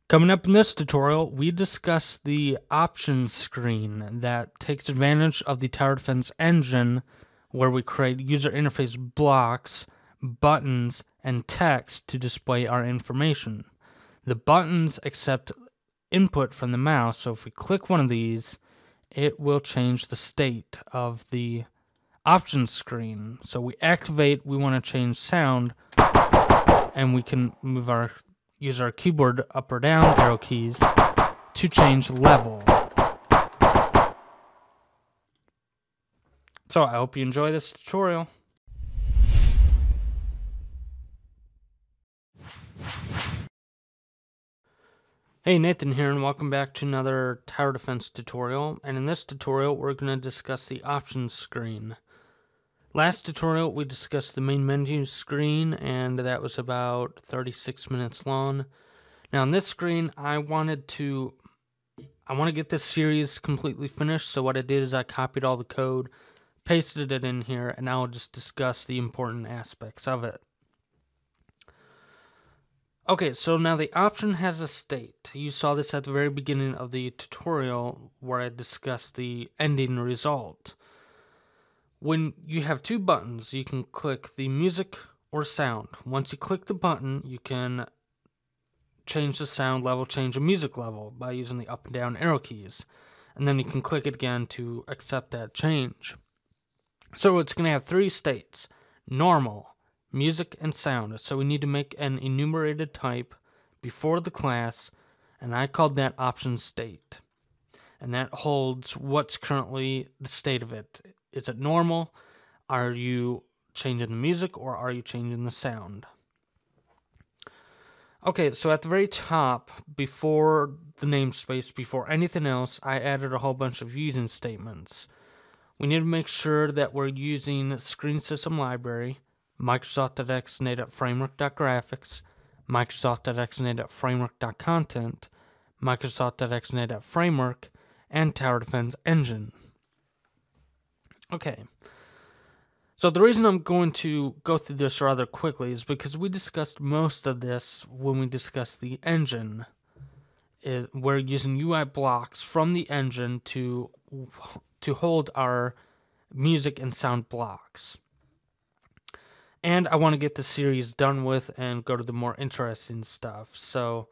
Coming up in this tutorial, we discuss the options screen that takes advantage of the tower defense engine, where we create user interface blocks, buttons, and text to display our information. The buttons accept input from the mouse, so if we click one of these, it will change the state of the options screen. So we activate, we want to change sound, and we can use our keyboard up or down arrow keys to change level. So I hope you enjoy this tutorial. Hey, Nathan here, and welcome back to another tower defense tutorial. And in this tutorial, we're going to discuss the options screen. Last tutorial, we discussed the main menu screen, and that was about 36 minutes long. Now, on this screen, I want to get this series completely finished, so what I did is I copied all the code, pasted it in here, and I'll just discuss the important aspects of it. Okay, so now the option has a state. You saw this at the very beginning of the tutorial where I discussed the ending result. When you have two buttons, you can click the music or sound. Once you click the button, you can change the sound level, change the music level by using the up and down arrow keys. And then you can click it again to accept that change. So it's going to have three states: normal, music, and sound. So we need to make an enumerated type before the class, and I called that option state. And that holds what's currently the state of it. Is it normal? Are you changing the music, or are you changing the sound? Okay, so at the very top, before the namespace, before anything else, I added a whole bunch of using statements. We need to make sure that we're using Screen System Library, Microsoft.x native.framework.graphics, Microsoft.x native.framework.content, Microsoft.x native.framework, and Tower Defense Engine. Okay, so the reason I'm going to go through this rather quickly is because we discussed most of this when we discussed the engine. We're using UI blocks from the engine to hold our music and sound blocks. And I want to get the series done with and go to the more interesting stuff. So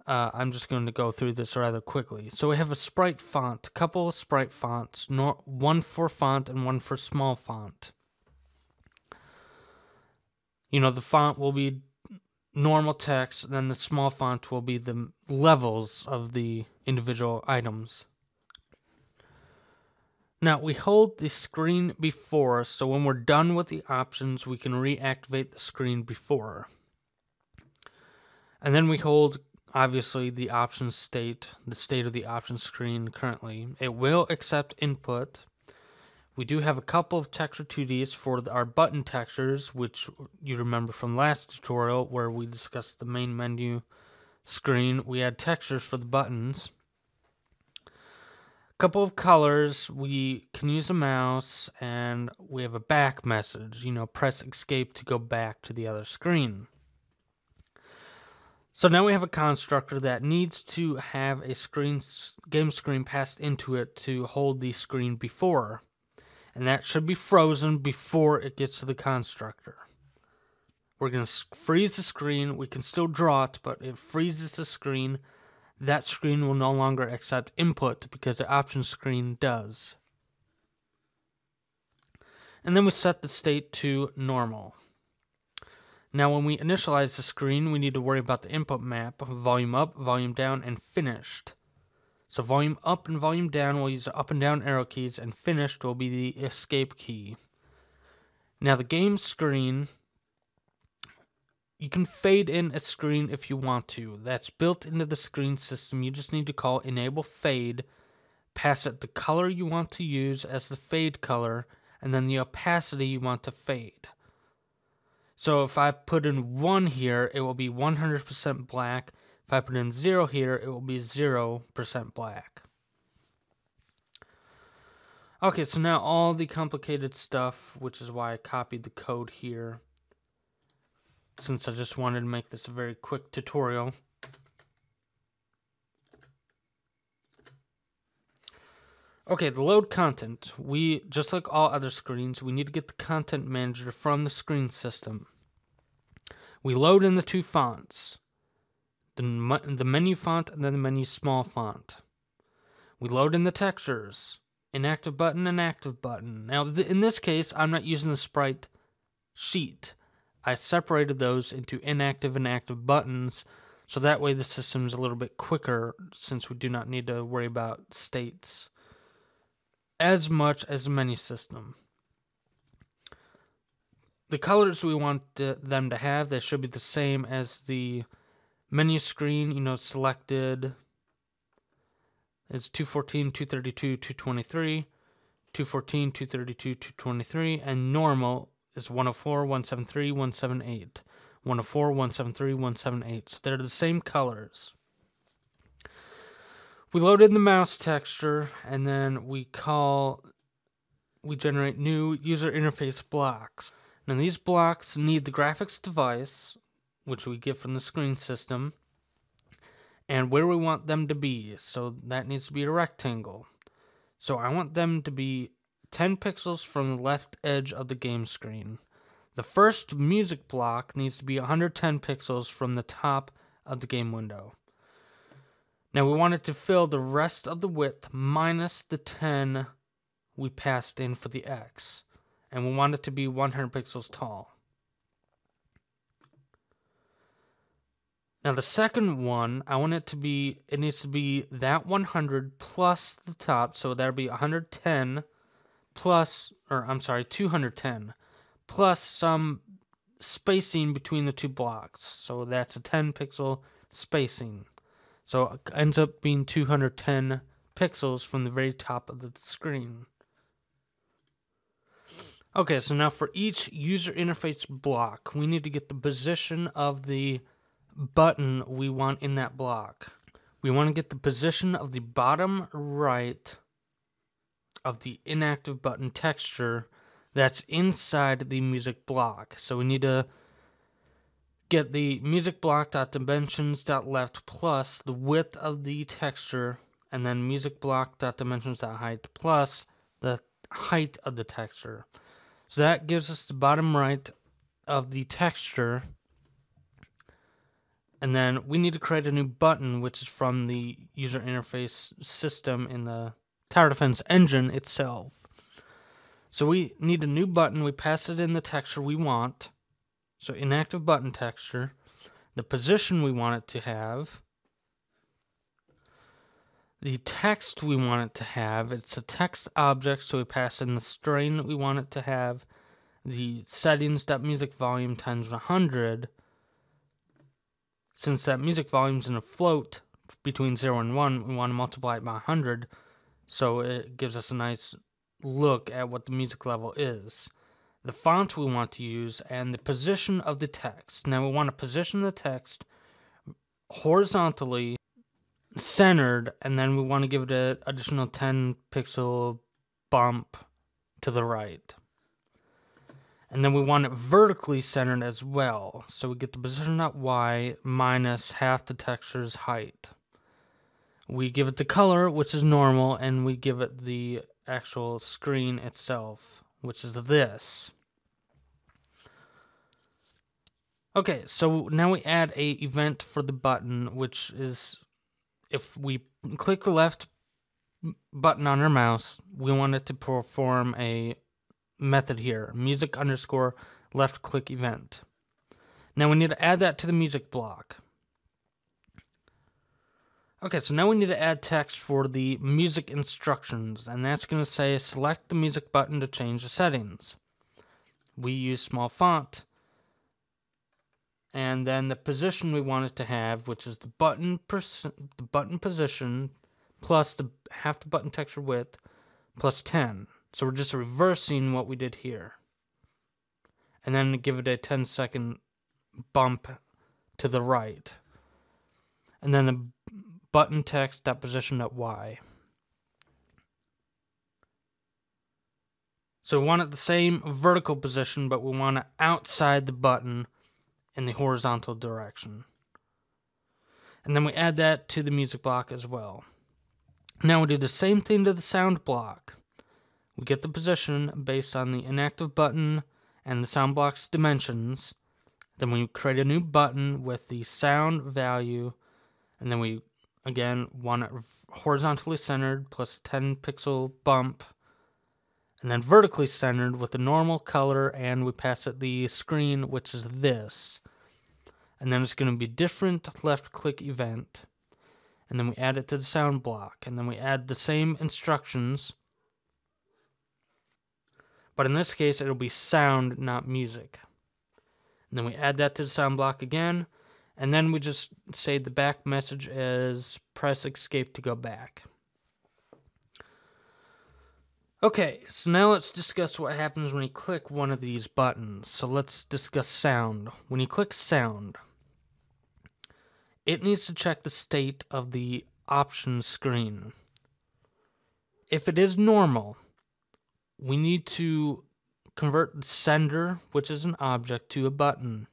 I'm just going to go through this rather quickly. So we have a sprite font, a couple of sprite fonts, one for font and one for small font. You know, the font will be normal text, then the small font will be the levels of the individual items. Now, we hold the screen before, so when we're done with the options, we can reactivate the screen before. And then we hold, obviously, the options state, the state of the options screen currently. It will accept input. We do have a couple of texture 2Ds for our button textures, which you remember from last tutorial where we discussed the main menu screen. We had textures for the buttons. Couple of colors, we can use a mouse, and we have a back message, press escape to go back to the other screen. So now we have a constructor that needs to have a game screen passed into it to hold the screen before, and that should be frozen before it gets to the constructor. We're going to freeze the screen. We can still draw it, but it freezes the screen. That screen will no longer accept input because the options screen does. And then we set the state to normal. Now when we initialize the screen, we need to worry about the input map, volume up, volume down, and finished. So volume up and volume down, we'll use the up and down arrow keys, and finished will be the escape key. Now the game screen, you can fade in a screen if you want to. That's built into the screen system. You just need to call enable fade, pass it the color you want to use as the fade color, and then the opacity you want to fade. So if I put in 1 here, it will be 100% black. If I put in 0 here, it will be 0% black. Okay, so now all the complicated stuff, which is why I copied the code here, since I just wanted to make this a very quick tutorial. Okay, the load content. We, just like all other screens, we need to get the content manager from the screen system. We load in the two fonts, the menu font and then the menu small font. We load in the textures, inactive button and active button. Now, in this case, I'm not using the sprite sheet. I separated those into inactive and active buttons, so that way the system's a little bit quicker since we do not need to worry about states as much as the menu system. The colors we want them to have, they should be the same as the menu screen, selected is 214, 232, 223, 214, 232, 223, and normal is 104, 173, 178. 104, 173, 178. So they're the same colors. We load in the mouse texture, and then we generate new user interface blocks. Now these blocks need the graphics device, which we get from the screen system, and where we want them to be. So that needs to be a rectangle. So I want them to be 10 pixels from the left edge of the game screen. The first music block needs to be 110 pixels from the top of the game window. Now we want it to fill the rest of the width minus the 10 we passed in for the X. And we want it to be 100 pixels tall. Now the second one, it needs to be that 100 plus the top, so that'll be 210 plus some spacing between the two blocks. So that's a 10 pixel spacing. So it ends up being 210 pixels from the very top of the screen. Okay, so now for each user interface block, we need to get the position of the button we want in that block. We want to get the position of the bottom right of the inactive button texture that's inside the music block. So we need to get the music block.dimensions.left plus the width of the texture, and then music block.dimensions.height plus the height of the texture. So that gives us the bottom right of the texture. And then we need to create a new button, which is from the user interface system in the tower defense engine itself. So we need a new button. We pass it in the texture we want. So inactive button texture. The position we want it to have. The text we want it to have. It's a text object, so we pass in the string we want it to have. The settings.music volume times 100. Since that music volume's in a float between 0 and 1, we want to multiply it by 100, so it gives us a nice look at what the music level is. The font we want to use, and the position of the text. Now we want to position the text horizontally centered, and then we want to give it an additional 10 pixel bump to the right. And then we want it vertically centered as well. So we get the position.y minus half the texture's height. We give it the color, which is normal, and we give it the actual screen itself, which is this. Okay, so now we add a event for the button, which is if we click the left button on our mouse, we want it to perform a method here, music underscore left click event. Now we need to add that to the music block. Okay, so now we need to add text for the music instructions, and that's going to say select the music button to change the settings. We use small font, and then the position we want it to have, which is the button position plus the half the button texture width plus 10. So we're just reversing what we did here. And then give it a 10-second bump to the right. And then the button text .position.y. So we want it the same vertical position, but we want it outside the button in the horizontal direction. And then we add that to the music block as well. Now we do the same thing to the sound block. We get the position based on the inactive button and the sound block's dimensions. Then we create a new button with the sound value, and then we, again, want it horizontally centered plus 10 pixel bump, and then vertically centered with the normal color, and we pass it the screen, which is this. And then it's going to be different left click event. And then we add it to the sound block, and then we add the same instructions. But in this case, it'll be sound, not music. And then we add that to the sound block again, and then we just say the back message is press escape to go back. Okay, so now let's discuss what happens when you click one of these buttons. So let's discuss sound. When you click sound, it needs to check the state of the options screen. If it is normal, we need to convert the sender, which is an object, to a button.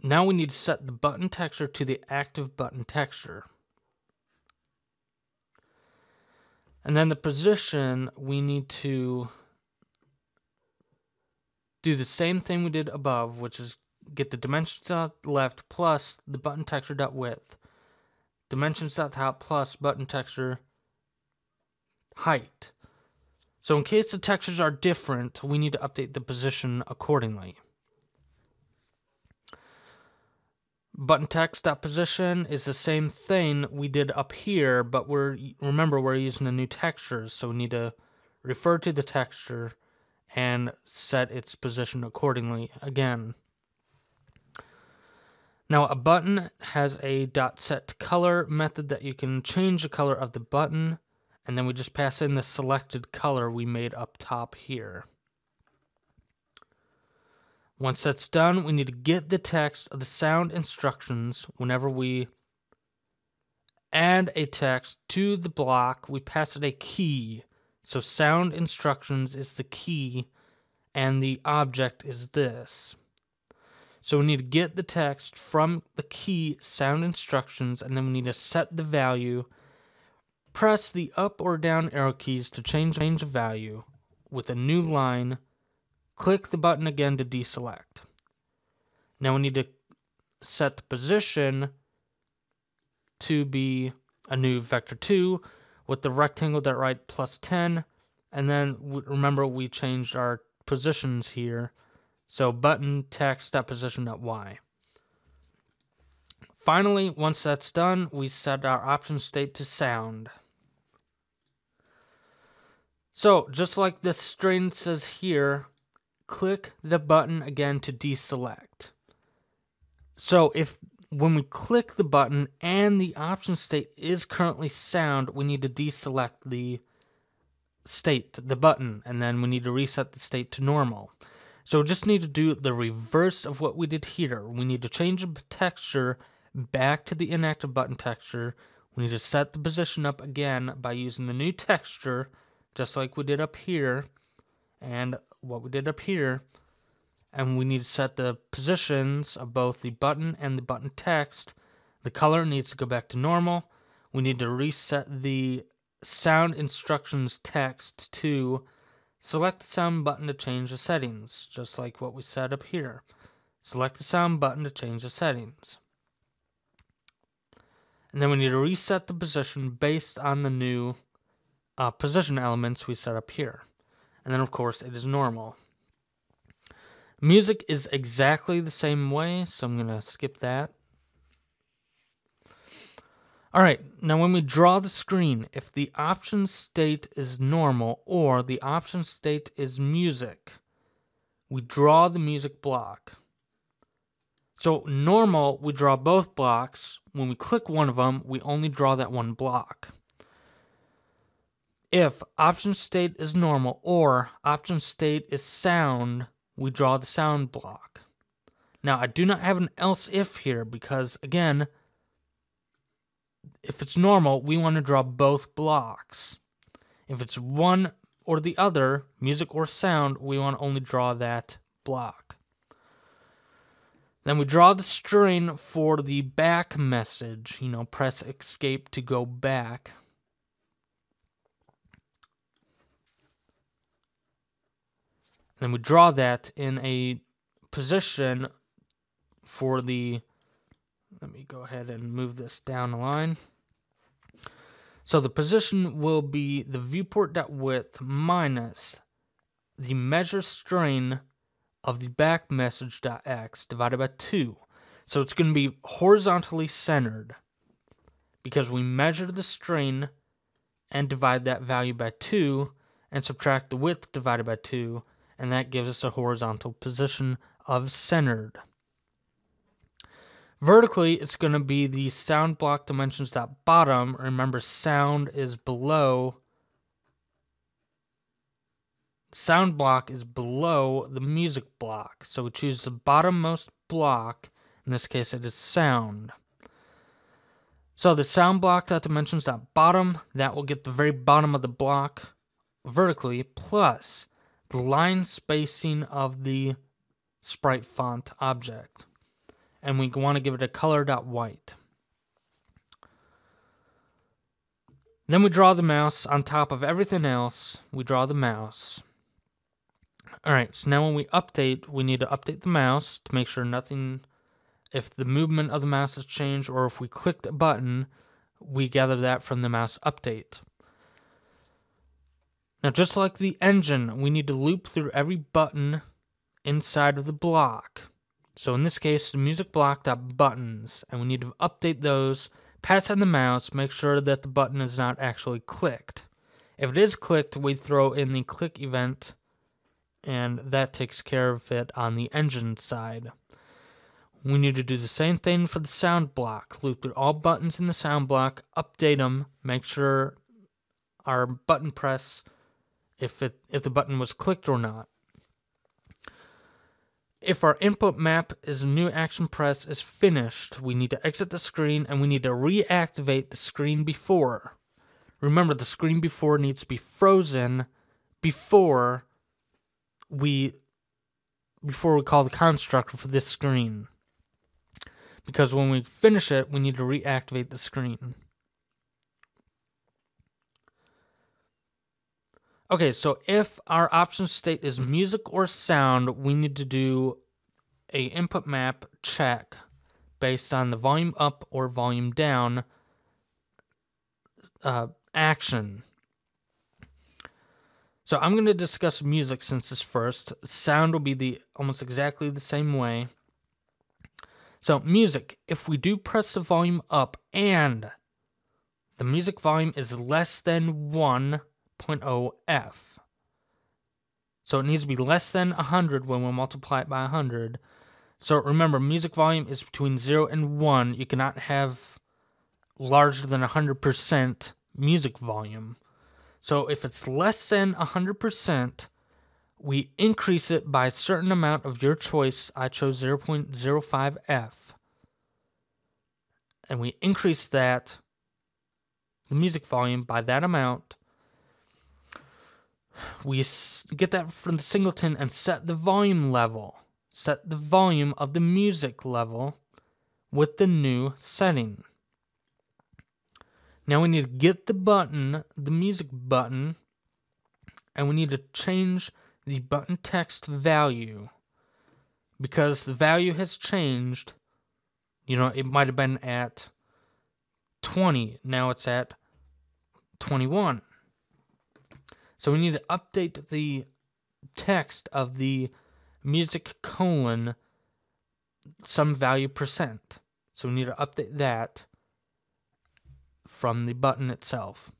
Now we need to set the button texture to the active button texture. And then the position, we need to do the same thing we did above, which is get the dimensions.left plus the button texture.width, dimensions.top plus button texture height. So in case the textures are different, we need to update the position accordingly. Button text.position is the same thing we did up here, but remember we're using the new textures, so we need to refer to the texture and set its position accordingly again. Now a button has a .setColor method that you can change the color of the button, and then we just pass in the selected color we made up top here. Once that's done, we need to get the text of the sound instructions. Whenever we add a text to the block, we pass it a key. So sound instructions is the key, and the object is this. So we need to get the text from the key sound instructions, and then we need to set the value. Press the up or down arrow keys to change the value with a new line. Click the button again to deselect. Now we need to set the position to be a new vector 2 with the rectangle.right plus 10. And then remember we changed our positions here. So button text.position.y. Finally, once that's done, we set our option state to sound. So just like the string says here, click the button again to deselect. So when we click the button and the option state is currently sound, we need to deselect the state, the button, and then we need to reset the state to normal. So we just need to do the reverse of what we did here. We need to change the texture back to the inactive button texture. We need to set the position up again by using the new texture, just like we did up here, and what we did up here. And we need to set the positions of both the button and the button text. The color needs to go back to normal. We need to reset the sound instructions text to select the sound button to change the settings, just like what we set up here. Select the sound button to change the settings. And then we need to reset the position based on the new position elements we set up here. And then, of course, it is normal. Music is exactly the same way, so I'm going to skip that. Alright, now when we draw the screen, if the option state is normal or the option state is music, we draw the music block. So normal, we draw both blocks. When we click one of them, we only draw that one block. If option state is normal or option state is sound, we draw the sound block. Now, I do not have an else if here because, again, if it's normal, we want to draw both blocks. If it's one or the other, music or sound, we want to only draw that block. Then we draw the string for the back message. Press escape to go back. Then we draw that in a position for the, let me go ahead and move this down a line. So the position will be the viewport.width minus the measure strain of the back message.x divided by 2. So it's going to be horizontally centered because we measure the strain and divide that value by 2 and subtract the width divided by 2, and that gives us a horizontal position of centered. Vertically, it's going to be the sound block dimensions.bottom. Remember, sound is below. Sound block is below the music block. So we choose the bottommost block. In this case, it is sound. So the sound block.dimensions.bottom, that will get the very bottom of the block vertically, plus the line spacing of the sprite font object. And we want to give it a color.white. Then we draw the mouse on top of everything else. We draw the mouse. Alright, so now when we update, we need to update the mouse to make sure nothing, if the movement of the mouse has changed or if we clicked a button, we gather that from the mouse update. Now just like the engine, we need to loop through every button inside of the block. So in this case, the music block.buttons, and we need to update those, pass on the mouse, make sure that the button is not actually clicked. If it is clicked, we throw in the click event, and that takes care of it on the engine side. We need to do the same thing for the sound block. Loop through all buttons in the sound block, update them, make sure our button press, if the button was clicked or not. If our input map is a new action press is finished, we need to exit the screen and we need to reactivate the screen before. Remember, the screen before needs to be frozen before we call the constructor for this screen. Because when we finish it, we need to reactivate the screen. Okay, so if our option state is music or sound, we need to do a input map check based on the volume up or volume down action. So I'm going to discuss music since this first. Sound will be almost exactly the same way. So music, if we do press the volume up and the music volume is less than 1.0 F. So it needs to be less than 100 when we multiply it by 100. So remember, music volume is between 0 and 1. You cannot have larger than 100% music volume. So if it's less than 100%, we increase it by a certain amount of your choice. I chose 0.05 F. And we increase the music volume by that amount. We get that from the singleton and set the volume level. Set the volume of the music level with the new setting. Now we need to get the button, the music button, and we need to change the button text value. Because the value has changed, it might have been at 20, now it's at 21. So we need to update the text of the music colon some value percent. So we need to update that from the button itself.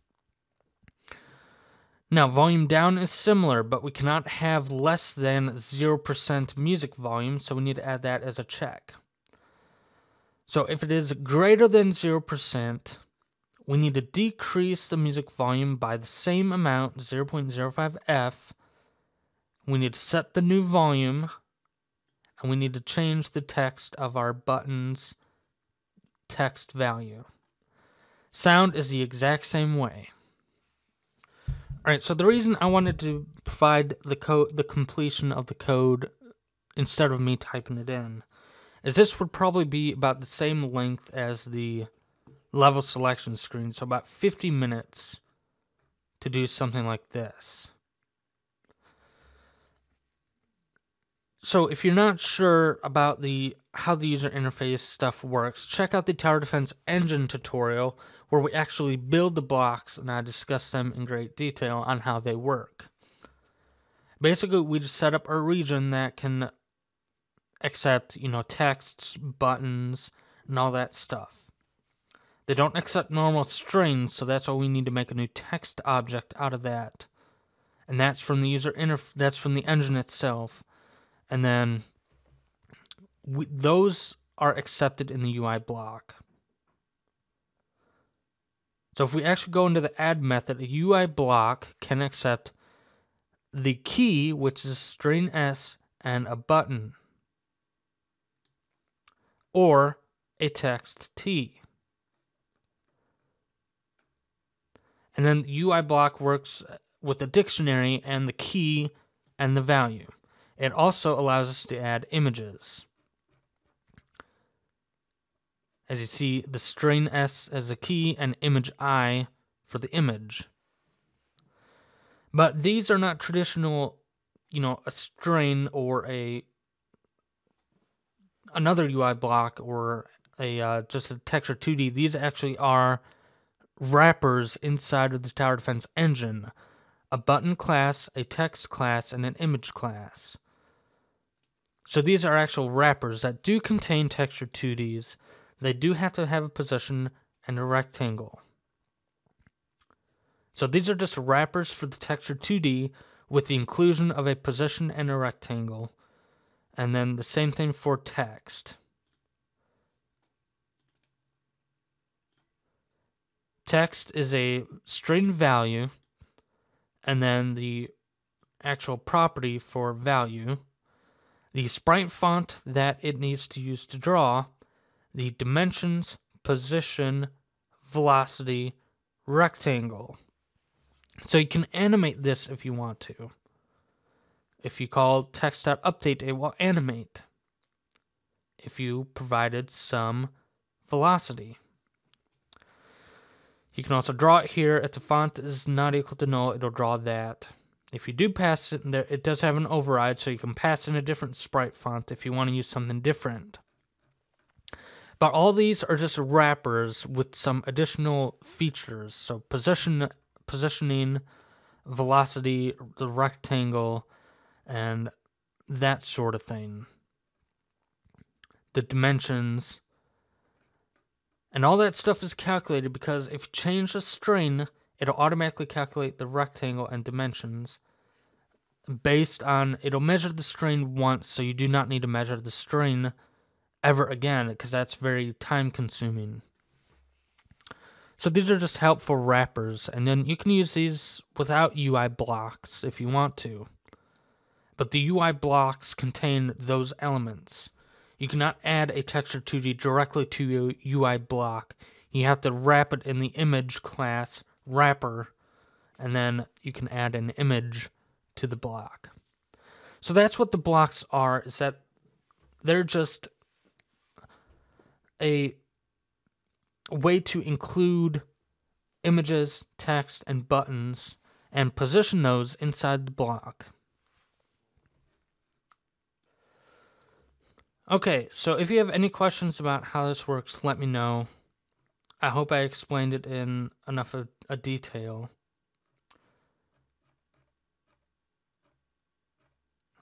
Now, volume down is similar, but we cannot have less than 0% music volume, so we need to add that as a check. So if it is greater than 0%, we need to decrease the music volume by the same amount, 0.05 F. We need to set the new volume, and we need to change the text of our button's text value. Sound is the exact same way. Alright, so the reason I wanted to provide the completion of the code instead of me typing it in is this would probably be about the same length as the level selection screen, so about 50 minutes to do something like this. So if you're not sure about how the user interface stuff works, check out the Tower Defense Engine tutorial where we actually build the blocks and I discuss them in great detail on how they work. Basically, we just set up a region that can accept, texts, buttons, and all that stuff. They don't accept normal strings, so that's why we need to make a new text object out of that. And that's from the that's from the engine itself. And then those are accepted in the UI block. So if we actually go into the add method, a UI block can accept the key, which is string S, and a button, or a text T. And then the UI block works with the dictionary and the key and the value. It also allows us to add images. As you see, the string S as a key and image I for the image. But these are not traditional, a string or another UI block or just a texture 2D. These actually are wrappers inside of the Tower Defense engine. A button class, a text class, and an image class. So these are actual wrappers that do contain texture 2Ds. They do have to have a position and a rectangle. So these are just wrappers for the texture 2D with the inclusion of a position and a rectangle. And then the same thing for text. Text is a string value, and then the actual property for value, the sprite font that it needs to use to draw, the dimensions, position, velocity, rectangle. So you can animate this if you want to. If you call text.update, it will animate if you provided some velocity. You can also draw it here. If the font is not equal to null, it'll draw that. If you do pass it in there, it does have an override, so you can pass in a different sprite font if you want to use something different. But all these are just wrappers with some additional features. So positioning, velocity, the rectangle, and that sort of thing. The dimensions. And all that stuff is calculated because if you change the string, it'll automatically calculate the rectangle and dimensions based on, it'll measure the string once, so you do not need to measure the string ever again, because that's very time consuming. So these are just helpful wrappers, and then you can use these without UI blocks if you want to. But the UI blocks contain those elements. You cannot add a texture 2D directly to a UI block. You have to wrap it in the image class wrapper, and then you can add an image to the block. So that's what the blocks are, is that they're just a way to include images, text, and buttons and position those inside the block. Okay, so if you have any questions about how this works, let me know. I hope I explained it in enough of a detail.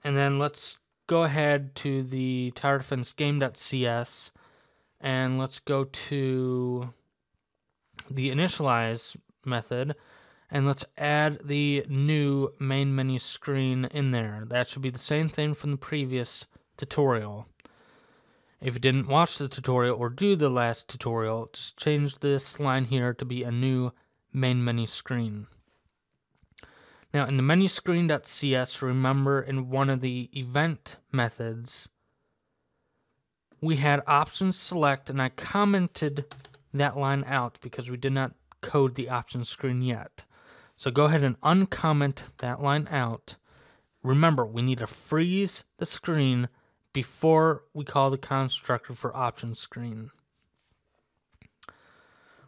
And then let's go ahead to the Tower Defense game.cs and let's go to the initialize method and let's add the new main menu screen in there. That should be the same thing from the previous tutorial. If you didn't watch the tutorial or do the last tutorial, just change this line here to be a new main menu screen. Now in the menu screen.cs, remember in one of the event methods, we had options select, and I commented that line out because we did not code the options screen yet. So go ahead and uncomment that line out. Remember, we need to freeze the screen before we call the constructor for options screen.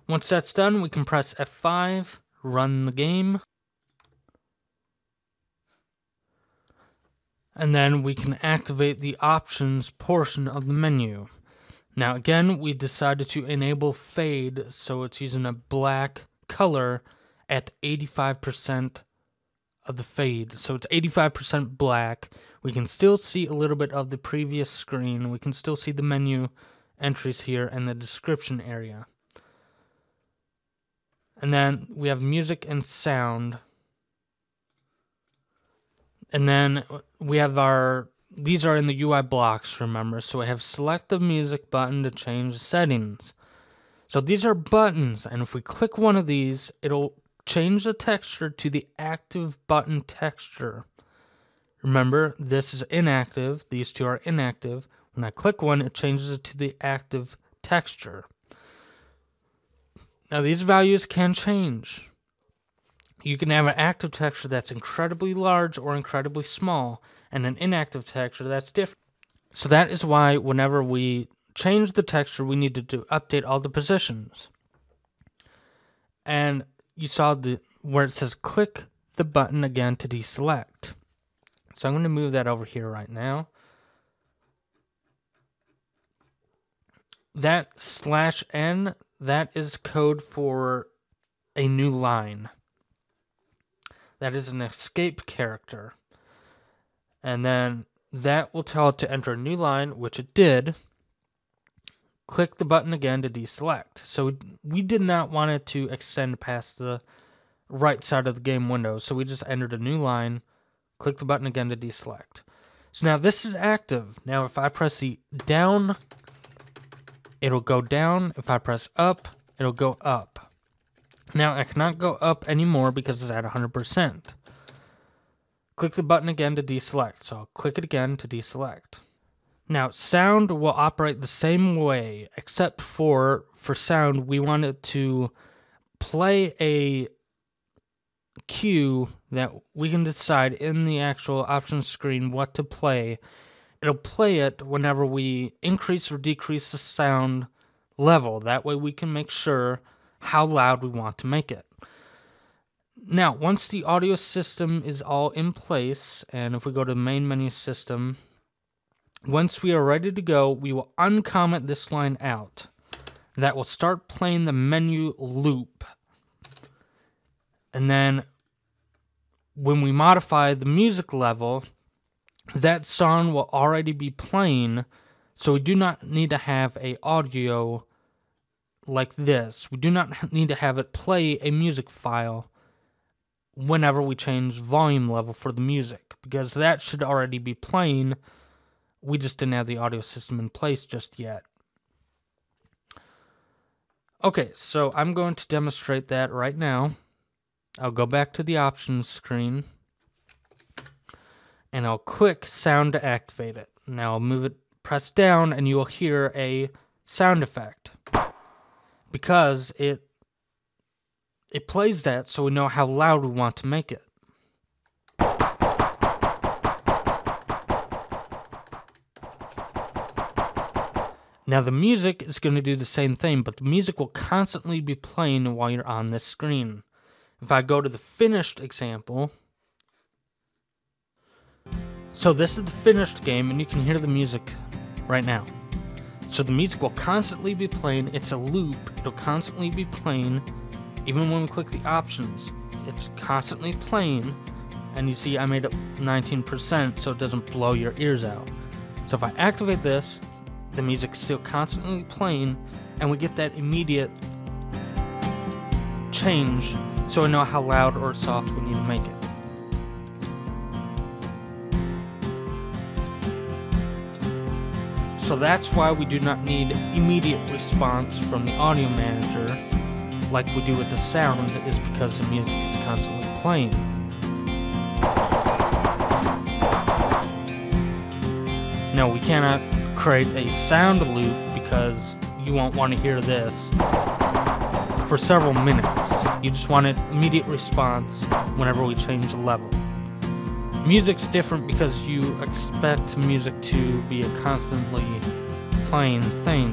Once that's done, we can press F5, run the game. And then we can activate the options portion of the menu. Now again, we decided to enable fade, so it's using a black color at 85% of the fade. So it's 85% black. We can still see a little bit of the previous screen. We can still see the menu entries here and the description area. And then we have music and sound. And then we have these are in the UI blocks, remember. So we have select the music button to change the settings. So these are buttons, and if we click one of these, it'll change the texture to the active button texture. Remember, this is inactive. These two are inactive. When I click one, it changes it to the active texture. Now, these values can change. You can have an active texture that's incredibly large or incredibly small, and an inactive texture that's different. So that is why whenever we change the texture, we need to update all the positions. And you saw where it says click the button again to deselect. So I'm going to move that over here right now. That /n, that is code for a new line. That is an escape character. And then that will tell it to enter a new line, which it did. Click the button again to deselect. So we did not want it to extend past the right side of the game window. So we just entered a new line. Click the button again to deselect. So now this is active. Now if I press the down, it'll go down. If I press up, it'll go up. Now I cannot go up anymore because it's at 100%. Click the button again to deselect. So I'll click it again to deselect. Now sound will operate the same way, except for sound we want it to play a cue that we can decide in the actual options screen what to play. It'll play it whenever we increase or decrease the sound level. That way we can make sure how loud we want to make it. Now, once the audio system is all in place, and if we go to the main menu system, once we are ready to go, we will uncomment this line out. That will start playing the menu loop. And then when we modify the music level, that song will already be playing, so we do not need to have an audio like this. We do not need to have it play a music file whenever we change volume level for the music, because that should already be playing. We just didn't have the audio system in place just yet. Okay, so I'm going to demonstrate that right now. I'll go back to the options screen, and I'll click sound to activate it. Now I'll move it, press down, and you will hear a sound effect, because it plays that so we know how loud we want to make it. Now the music is going to do the same thing, but the music will constantly be playing while you're on this screen. If I go to the finished example, so this is the finished game, and you can hear the music right now. So the music will constantly be playing. It's a loop. It'll constantly be playing. Even when we click the options, it's constantly playing. And you see I made it 19% so it doesn't blow your ears out. So if I activate this, the music's still constantly playing, and we get that immediate change so we know how loud or soft we need to make it. So that's why we do not need immediate response from the audio manager like we do with the sound, is because the music is constantly playing. Now we cannot create a sound loop because you won't want to hear this for several minutes. You just want an immediate response whenever we change the level. Music's different because you expect music to be a constantly playing thing.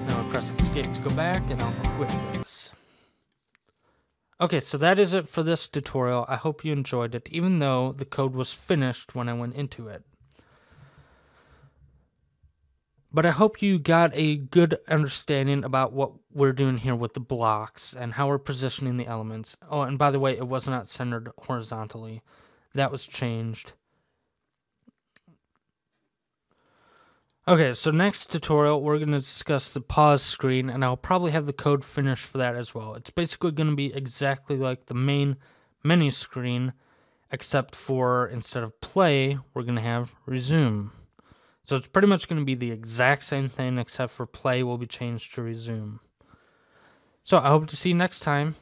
Now I press escape to go back, and I'll quit this. Okay, so that is it for this tutorial. I hope you enjoyed it, even though the code was finished when I went into it. But I hope you got a good understanding about what we're doing here with the blocks and how we're positioning the elements. Oh, and by the way, it was not centered horizontally. That was changed. Okay, so next tutorial, we're going to discuss the pause screen, and I'll probably have the code finished for that as well. It's basically going to be exactly like the main menu screen, except for instead of play, we're going to have resume. So it's pretty much going to be the exact same thing, except for play will be changed to resume. So I hope to see you next time.